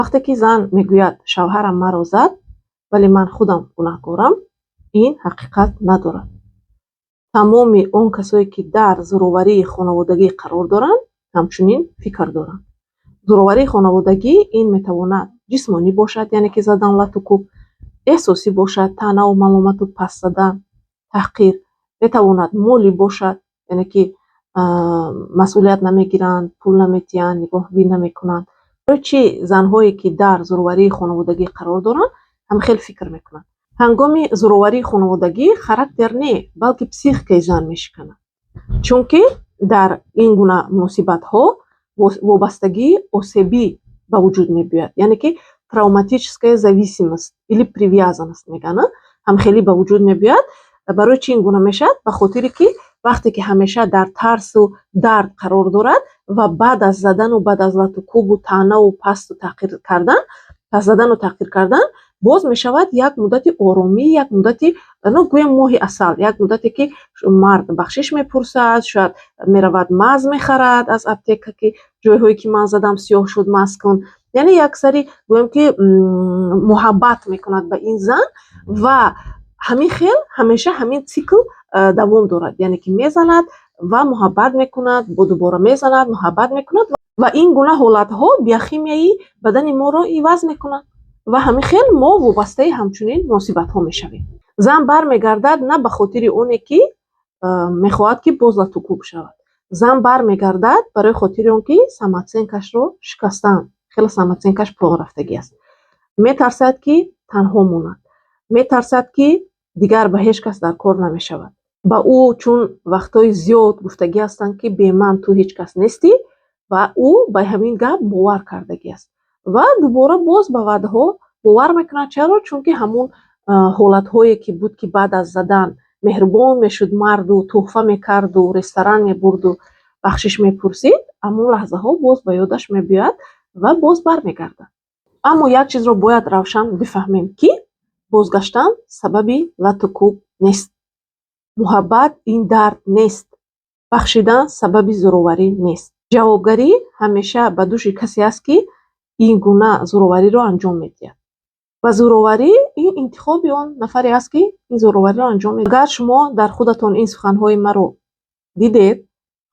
вақте ки зан мегӯяд шавҳарам маро зад, вале ман худам гунаҳкорам, ин ҳақиқат надорад. тамоми он касое ки дар зӯроварии хонаводагӣ қарор доранд ҳамчунин фикр доранд. зӯроварии хонаводагӣ ин метавонад ҷисмонӣ бошад, яъне ки задан лату кӯб, эҳсосӣ бошад, таънаву маломату паст задан, таҳқир, метавонад молӣ бошад, яъне ки масъулият намегиранд, пул наметиҳанд, нигоҳубин намекунанд. барои чӣ занҳое ки дар зӯроварии хонаводагӣ қарор доранд ҳамхел фикр мекунанд? ҳангоми зӯроварии хонаводагӣ характер не, балки психикаи зан мешиканад. чунки дар ин гуна муносибатҳо вобастагии осебӣ ба вуҷуд мебиёяд, яъне ки травматическая зависимость или привязанность мегӯянд, ҳамхелӣ ба вуҷуд мебиёяд. барои чӣ ин гуна мешавад? ба хотире ки вақте ки ҳамеша дар тарсу дард қарор дорад ва баъд аз задану баъд аз лату кӯбу таънаву пасту таҳқир кардан, паст задану таҳқир кардан, боз мешавад як муддати оромӣ, як муддати гӯям моҳи асал, як муддате ки мард бахшиш мепурсад, шояд меравад маз мехарад аз аптека, ки ҷойҳое ки ман задам сиёҳ шуд, маз кун. яъне яксари гӯем ки муҳаббат мекунад ба ин зан ва ҳамин хел ҳамеша ҳамин цикл давом дорад, яъне ки мезанад ва муҳаббат мекунад, бо дубора мезанад, муҳаббат мекунад ва ин гуна ҳолатҳо биохимияи бадани моро иваз мекунад ва ҳамин хел мо вобастаи ҳамчунин муносибатҳо мешавем. зан бармегардад на ба хотири оне ки мехоҳад ки боз латукӯб шавад. зан бармегардад барои хотири он ки самооценкашро шикастаанд. хеле самооценкаш поён рафтагӣ аст. метарсад ки танҳо монад, метарсад ки дигар ба ҳеҷ кас дар кор намешавад. ба ӯ чун вақтҳои зиёд гуфтагӣ ҳастанд ки бе ман ту ҳеҷ кас нестӣ ва ӯ ба ҳамин гап бовар кардагӣ аст ва дубора боз ба ваъдаҳо бовар мекунад. чаро? чунки ҳамун ҳолатҳое ки буд ки баъд аз задан меҳрубон мешуд марду тӯҳфа мекарду ресторан мебурду бахшиш мепурсид, ҳамун лаҳзаҳо боз ба ёдаш мебиёяд ва боз бармегардад. аммо як чизро бояд равшан бифаҳмем ки бозгаштан сабаби лату кӯб нест. муҳаббат ин дард нест. бахшидан сабаби зӯроварӣ нест. ҷавобгарӣ ҳамеша ба дӯши касе аст ки ин гуна зӯровариро анҷом медиҳад. ва зӯроварӣ ин интихоби он нафаре аст ки ин зӯровариро анҷом медиҳад. агар шумо дар худатон ин суханҳои маро дидед,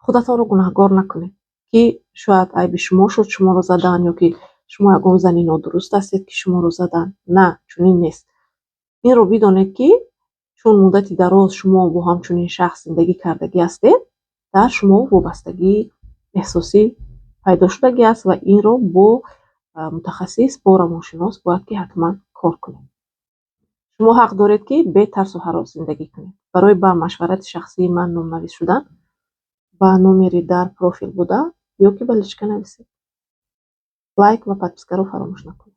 худатонро гунаҳгор накунед ки шояд айби шумо шуд, шуморо задан, ё ки шумо ягон зани нодуруст ҳастед ки шуморо задан. На, чунин нест. инро бидонед ки чун муддати дароз шумо бо ҳамчунин шахс зиндагӣ кардагӣ ҳастед, дар шумо вобастагии эҳсосӣ пайдо шудагӣ аст ва инро бо мутахассис, бо равоншинос бояд ки ҳатман кор кунед. шумо ҳақ доред ки бе тарсу ҳарос зиндагӣ кунед. барои ба машварати шахсии ман номнавис шудан ба номери дар профил буда ё ки ба личка нависед. лайк ва подпискаро фаромӯш накунед.